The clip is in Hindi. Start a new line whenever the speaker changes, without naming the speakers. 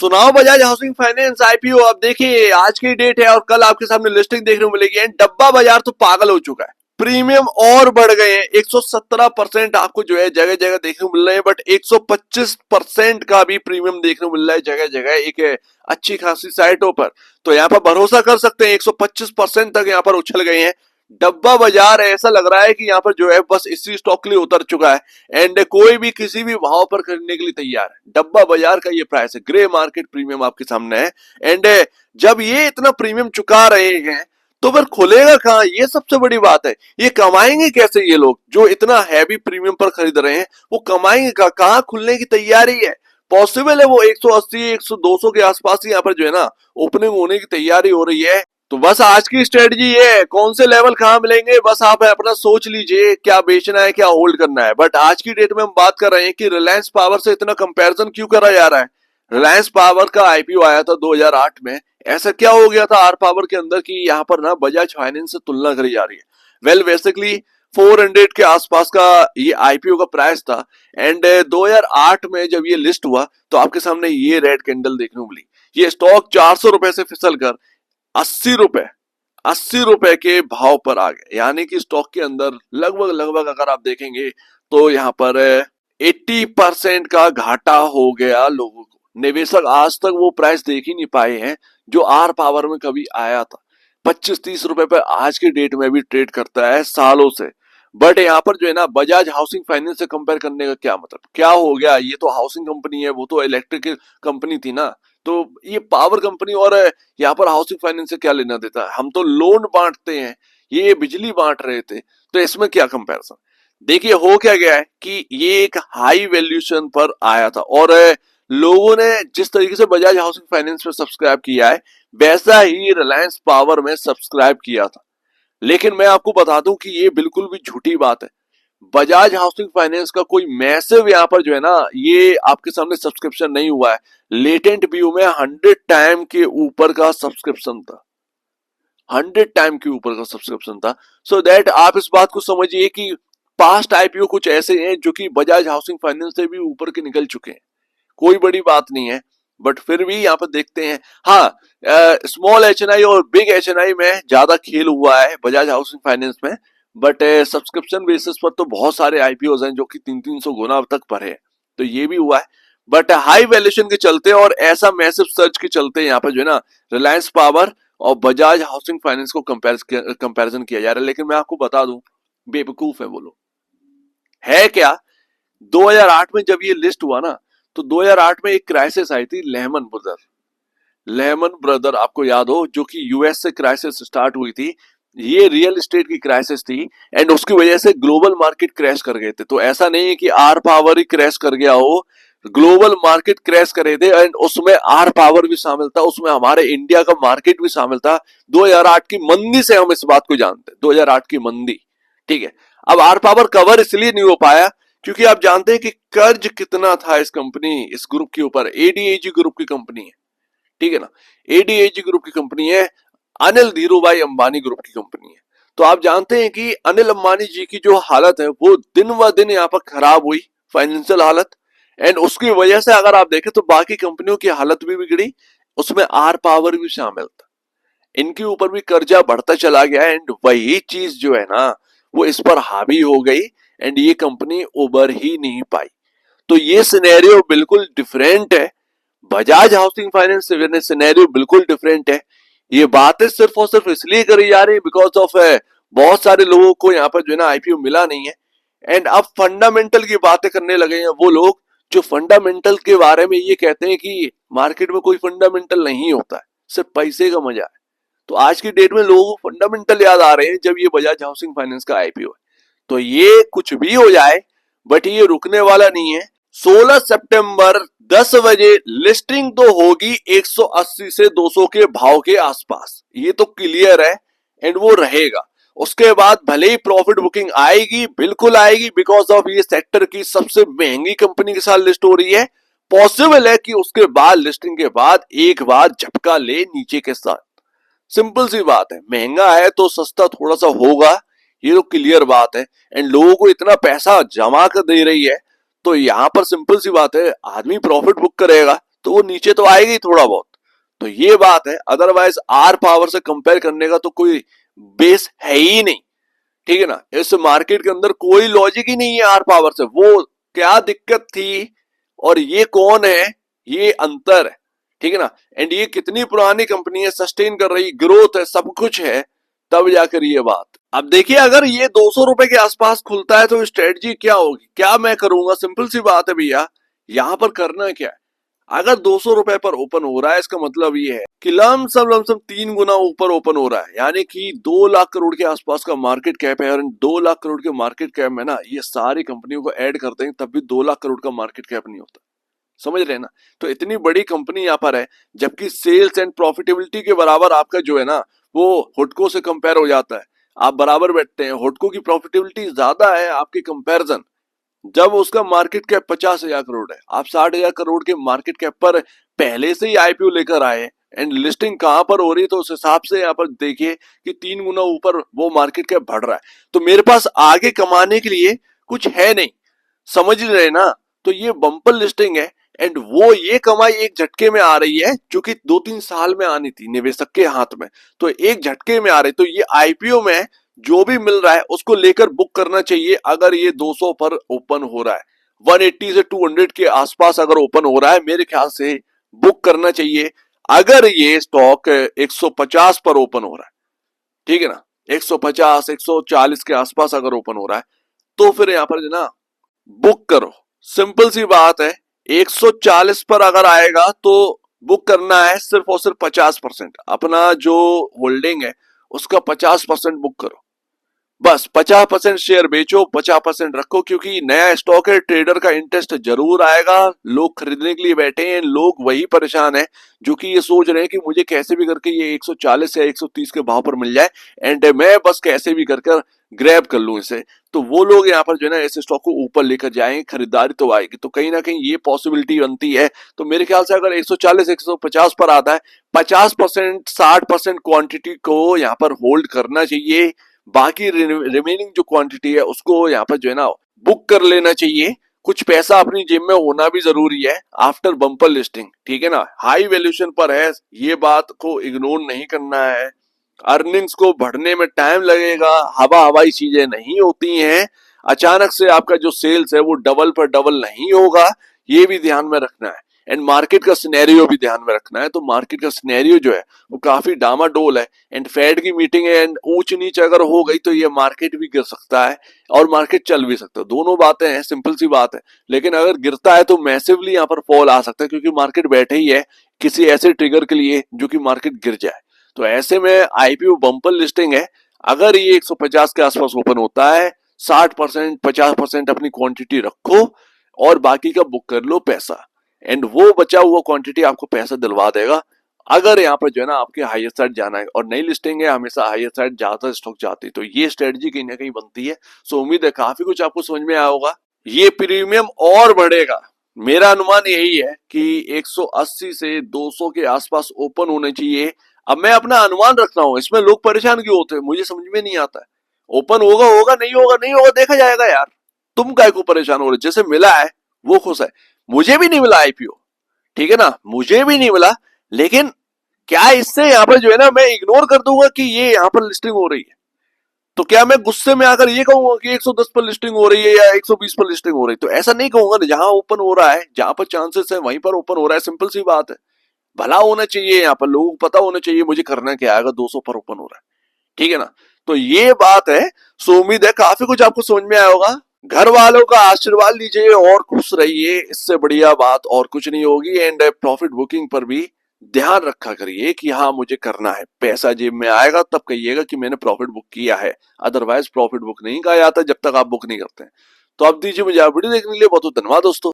सुनाओ बजाज हाउसिंग फाइनेंस आईपीओ। अब देखिए आज की डेट है और कल आपके सामने लिस्टिंग देखने को मिलेगी। एंड डब्बा बाजार तो पागल हो चुका है, प्रीमियम और बढ़ गए हैं। 117% आपको जो है जगह जगह देखने को मिल रहे हैं, बट 125% का भी प्रीमियम देखने को मिल रहा है जगह जगह एक अच्छी खासी साइटों पर। तो यहाँ पर भरोसा कर सकते हैं 125% तक यहाँ पर उछल गए हैं। डब्बा बाजार ऐसा लग रहा है कि यहाँ पर जो है बस इसी स्टॉक के लिए उतर चुका है एंड कोई भी किसी भी भाव पर खरीदने के लिए तैयार है। डब्बा बाजार का ये प्राइस है, ग्रे मार्केट प्रीमियम आपके सामने है। एंड जब ये इतना प्रीमियम चुका रहे हैं तो फिर खुलेगा कहाँ, ये सबसे बड़ी बात है। ये कमाएंगे कैसे? ये लोग जो इतना हैवी प्रीमियम पर खरीद रहे हैं वो कमाएंगे कहाँ? खुलने की तैयारी है, पॉसिबल है वो 180 100 200 के आसपास ही यहाँ पर जो है ना ओपनिंग होने की तैयारी हो रही है। तो बस आज की स्ट्रेटजी ये है, कौन से लेवल कहां मिलेंगे बस आप अपना सोच लीजिए, क्या बेचना है क्या होल्ड करना है। बट आज की डेट में हम बात कर रहे हैं कि रिलायंस पावर से इतना कंपैरिजन क्यों करा जा रहा है। रिलायंस पावर का आईपीओ आया था 2008 में, ऐसा क्या हो गया था आर पावर के अंदर कि यहाँ पर ना बजाज फाइनेंस से तुलना करी जा रही है। वेल बेसिकली 400 के आसपास का ये आईपीओ का प्राइस था। एंड 2008 में जब ये लिस्ट हुआ तो आपके सामने ये रेड कैंडल देखने को मिली। ये स्टॉक 400 रुपए से फिसल कर 80 रुपए के भाव पर आ गए। यानी कि स्टॉक के अंदर लगभग अगर आप देखेंगे तो यहाँ पर 80% का घाटा हो गया लोगों को। निवेशक आज तक वो प्राइस देख ही नहीं पाए हैं जो आर पावर में कभी आया था। 25-30 रुपए पर आज की डेट में भी ट्रेड करता है सालों से। बट यहाँ पर जो है ना बजाज हाउसिंग फाइनेंस से कंपेयर करने का क्या मतलब, क्या हो गया? ये तो हाउसिंग कंपनी है, वो तो इलेक्ट्रिक कंपनी थी ना, तो ये पावर कंपनी और यहाँ पर हाउसिंग फाइनेंस से क्या लेना देता है? हम तो लोन बांटते हैं, ये बिजली बांट रहे थे, तो इसमें क्या कंपैरिजन। देखिए हो क्या गया है कि ये एक हाई वैल्यूएशन पर आया था और लोगों ने जिस तरीके से बजाज हाउसिंग फाइनेंस में सब्सक्राइब किया है वैसा ही रिलायंस पावर में सब्सक्राइब किया था। लेकिन मैं आपको बता दूं कि ये बिल्कुल भी झूठी बात है। बजाज हाउसिंग फाइनेंस का कोई मैसिव यहाँ पर जो है ना ये आपके सामने सब्सक्रिप्शन नहीं हुआ है। लेटेंट व्यू में 100 टाइम के ऊपर का सब्सक्रिप्शन था, 100 टाइम के ऊपर का सब्सक्रिप्शन था। सो दैट आप इस बात को समझिए कि पास्ट आईपीओ कुछ ऐसे हैं जो कि बजाज हाउसिंग फाइनेंस से भी ऊपर के निकल चुके हैं। कोई बड़ी बात नहीं है, बट फिर भी यहाँ पर देखते हैं। हाँ, स्मॉल एचएनआई और बिग एचएनआई में ज्यादा खेल हुआ है बजाज हाउसिंग फाइनेंस में। बट सब्सक्रिप्शन बेसिस पर तो बहुत सारे आईपीओ हैं जो कि 300-300 गुना तक बढ़े हैं, तो ये भी हुआ है। बट हाई वैल्यूएशन के चलते और ऐसा मैसिव सर्च के चलते यहाँ पर जो है ना रिलायंस पावर और बजाज हाउसिंग फाइनेंस को कंपैरिजन किया जा रहा है। लेकिन मैं आपको बता दूं बेवकूफ है वो लोग। है क्या, 2008 में जब ये लिस्ट हुआ ना तो 2008 में एक क्राइसिस आई थी, लेहमन ब्रदर आपको याद हो, जो कि यूएस से क्राइसिस स्टार्ट हुई थी। ये रियल एस्टेट की क्राइसिस थी एंड उसकी वजह से ग्लोबल मार्केट क्रैश कर गए थे। तो ऐसा नहीं है कि आर पावर ही क्रैश कर गया हो, ग्लोबल मार्केट क्रैश करे थे एंड उसमें आर पावर भी शामिल था, उसमें हमारे इंडिया का मार्केट भी शामिल था। 2008 की मंदी से हम इस बात को जानते हैं, 2008 की मंदी। ठीक है, अब आर पावर कवर इसलिए नहीं हो पाया क्योंकि आप जानते हैं कि कर्ज कितना था इस ग्रुप के ऊपर। एडीएजी ग्रुप की कंपनी है, ठीक है ना, एडीएजी ग्रुप की कंपनी है, अनिल धीरूभाई अंबानी ग्रुप की कंपनी है। तो आप जानते हैं कि अनिल अंबानी जी की जो हालत है वो दिन व दिन यहाँ पर खराब हुई, फाइनेंशियल हालत। एंड उसकी वजह से अगर आप देखें तो बाकी कंपनियों की हालत भी बिगड़ी, उसमें आर पावर भी शामिल था। इनके ऊपर भी कर्जा बढ़ता चला गया एंड वही चीज जो है ना वो इस पर हावी हो गई एंड ये कंपनी उबर ही नहीं पाई। तो ये सिनेरियो बिल्कुल डिफरेंट है, बजाज हाउसिंग फाइनेंस सिनेरियो बिल्कुल डिफरेंट है। ये बातें सिर्फ और सिर्फ इसलिए करी जा रही है बिकॉज ऑफ बहुत सारे लोगों को यहाँ पर जो है ना आईपीओ मिला नहीं है। एंड अब फंडामेंटल की बातें करने लगे हैं वो लोग जो फंडामेंटल के बारे में ये कहते हैं कि मार्केट में कोई फंडामेंटल नहीं होता है, सिर्फ पैसे का मजा है। तो आज की डेट में लोगों को फंडामेंटल याद आ रहे हैं जब ये बजाज हाउसिंग फाइनेंस का आईपीओ है। तो ये कुछ भी हो जाए बट ये रुकने वाला नहीं है। 16 सितंबर 10 बजे लिस्टिंग तो होगी 180 से 200 के भाव के आसपास, ये तो क्लियर है एंड वो रहेगा। उसके बाद भले ही प्रॉफिट बुकिंग आएगी, बिल्कुल आएगी, बिकॉज ऑफ ये सेक्टर की सबसे महंगी कंपनी के साथ लिस्ट हो रही है। पॉसिबल है कि उसके बाद लिस्टिंग के बाद एक बार झटका ले नीचे के साथ। सिंपल सी बात है, महंगा है तो सस्ता थोड़ा सा होगा, ये तो क्लियर बात है। एंड लोगों को इतना पैसा जमा कर दे रही है तो यहां पर सिंपल सी बात है, आदमी प्रॉफिट बुक करेगा तो वो नीचे तो आएगा ही थोड़ा बहुत। तो ये बात है, अदरवाइज आर पावर से कंपेयर करने का तो कोई बेस है ही नहीं। ठीक है ना, इस मार्केट के अंदर कोई लॉजिक ही नहीं है आर पावर से। वो क्या दिक्कत थी और ये कौन है, ये अंतर है। ठीक है ना, एंड ये कितनी पुरानी कंपनी है, सस्टेन कर रही, ग्रोथ है, सब कुछ है, तब जाकर ये बात। अब देखिए, अगर ये 200 रुपए के आसपास खुलता है तो स्ट्रेटजी क्या होगी, क्या मैं करूंगा? सिंपल सी बात है भैया, यहां पर करना क्या है। अगर 200 रुपए पर ओपन हो रहा है, इसका मतलब ये है कि लमसम 3 गुना ऊपर ओपन हो रहा है, यानी कि 2 लाख करोड़ के आसपास का मार्केट कैप है। और 2 लाख करोड़ के मार्केट कैप में ना ये सारी कंपनियों को ऐड कर देंगे तब भी 2 लाख करोड़ का मार्केट कैप नहीं होता। समझ रहे हैं ना? तो इतनी बड़ी कंपनी यहाँ पर है, जबकि सेल्स एंड प्रॉफिटेबिलिटी के बराबर आपका जो है ना वो हुडको से कंपेयर हो जाता है। आप बराबर बैठते हैं, हुडको की प्रॉफिटेबिलिटी ज्यादा है आपके कंपैरिजन, जब उसका मार्केट कैप 50,000 करोड़ है। आप 60,000 करोड़ के मार्केट कैप पर पहले से ही आईपीओ लेकर आए एंड लिस्टिंग कहां पर हो रही है, तो उस हिसाब से यहाँ पर देखिए कि 3 गुना ऊपर वो मार्केट कैप बढ़ रहा है। तो मेरे पास आगे कमाने के लिए कुछ है नहीं, समझ रहे ना? तो ये बम्पर लिस्टिंग है एंड वो ये कमाई एक झटके में आ रही है जो कि 2-3 साल में आनी थी निवेशक के हाथ में, तो एक झटके में आ रही। तो ये आईपीओ में जो भी मिल रहा है उसको लेकर बुक करना चाहिए। अगर ये 200 पर ओपन हो रहा है, 180 से 200 के आसपास अगर ओपन हो रहा है, मेरे ख्याल से बुक करना चाहिए। अगर ये स्टॉक 150 पर ओपन हो रहा है, ठीक है ना, 150 140 के आसपास अगर ओपन हो रहा है, तो फिर यहां पर जो ना बुक करो। सिंपल सी बात है, 140 पर अगर आएगा तो बुक करना है सिर्फ और सिर्फ 50%। अपना जो होल्डिंग है उसका 50% बुक करो, बस 50% शेयर बेचो, 50% रखो, क्योंकि नया स्टॉक है, ट्रेडर का इंटरेस्ट जरूर आएगा। लोग खरीदने के लिए बैठे हैं, लोग वही परेशान है जो कि ये सोच रहे हैं कि मुझे कैसे भी करके ये 140 या 130 के भाव पर मिल जाए एंड मैं बस कैसे भी कर ग्रैब कर लूं इसे। तो वो लोग यहाँ पर जो है ना इस स्टॉक को ऊपर लेकर जाएंगे, खरीदारी तो आएगी। तो कहीं ना कहीं ये पॉसिबिलिटी बनती है। तो मेरे ख्याल से अगर 140 150 पर आता है, 50% 60% क्वांटिटी को यहाँ पर होल्ड करना चाहिए। बाकी रिमेनिंग जो क्वांटिटी है उसको यहाँ पर जो है ना बुक कर लेना चाहिए। कुछ पैसा अपनी जेब में होना भी जरूरी है आफ्टर बम्पर लिस्टिंग। ठीक है ना, हाई वैल्यूएशन पर है, ये बात को इग्नोर नहीं करना है। अर्निंग्स को बढ़ने में टाइम लगेगा, हवा हवाई चीजें नहीं होती हैं। अचानक से आपका जो सेल्स है वो डबल पर डबल नहीं होगा, ये भी ध्यान में रखना है। एंड मार्केट का सिनेरियो भी ध्यान में रखना है। तो मार्केट का सिनेरियो जो है वो काफी डामाडोल है एंड फेड की मीटिंग है एंड ऊंच नीच अगर हो गई तो ये मार्केट भी गिर सकता है और मार्केट चल भी सकता है। दोनों बातें हैं, सिंपल सी बात है। लेकिन अगर गिरता है तो मैसिवली यहाँ पर फॉल आ सकता है, क्योंकि मार्केट बैठे ही है किसी ऐसे ट्रिगर के लिए जो कि मार्केट गिर जाए। तो ऐसे में आईपीओ बम्पर लिस्टिंग है, अगर ये 150 के आसपास ओपन होता है, 60% 50% अपनी क्वांटिटी रखो और बाकी का बुक कर लो पैसा, एंड वो बचा हुआ क्वांटिटी आपको पैसा दिलवा देगा। अगर यहाँ पर जो है ना आपके हायर साइड जाना है, और नई लिस्टिंग है हमेशा हायर साइड ज्यादा स्टॉक जाती है, तो ये स्ट्रेटजी कहीं ना कहीं बनती है। सो उम्मीद है काफी कुछ आपको समझ में आया होगा। ये प्रीमियम और बढ़ेगा, मेरा अनुमान यही है कि 180 से 200 के आसपास ओपन होने चाहिए। अब मैं अपना अनुमान रख रहा हूं, इसमें लोग परेशान क्यों होते हैं मुझे समझ में नहीं आता है। ओपन होगा होगा, नहीं होगा नहीं होगा, देखा जाएगा यार। तुम काय को परेशान हो रहे? जैसे मिला है वो खुश है, मुझे भी नहीं मिला आईपीओ, ठीक है ना, मुझे भी नहीं मिला। लेकिन क्या इससे यहाँ पर जो है ना मैं इग्नोर कर दूंगा कि ये यहाँ पर लिस्टिंग हो रही है? तो क्या मैं गुस्से में आकर ये कहूंगा कि 110 पर लिस्टिंग हो रही है या 120 पर लिस्टिंग हो रही है? तो ऐसा नहीं कहूंगा ना। जहां ओपन हो रहा है, जहां पर चांसेस है वहीं पर ओपन हो रहा है, सिंपल सी बात है। भला होना चाहिए, यहाँ पर लोगों को पता होना चाहिए मुझे करना क्या है अगर 200 पर ओपन हो रहा है, ठीक है ना। तो ये बात है। सो उम्मीद है काफी कुछ आपको समझ में आया होगा। घर वालों का आशीर्वाद लीजिए और खुश रहिए, इससे बढ़िया बात और कुछ नहीं होगी। एंड प्रॉफिट बुकिंग पर भी ध्यान रखा करिए कि हाँ मुझे करना है, पैसा जेब में आएगा तब कहिएगा कि मैंने प्रॉफिट बुक किया है, अदरवाइज प्रॉफिट बुक नहीं कहा जाता जब तक आप बुक नहीं करते हैं। तो अब दीजिए मुझे वीडियो देखने के लिए बहुत बहुत धन्यवाद दोस्तों।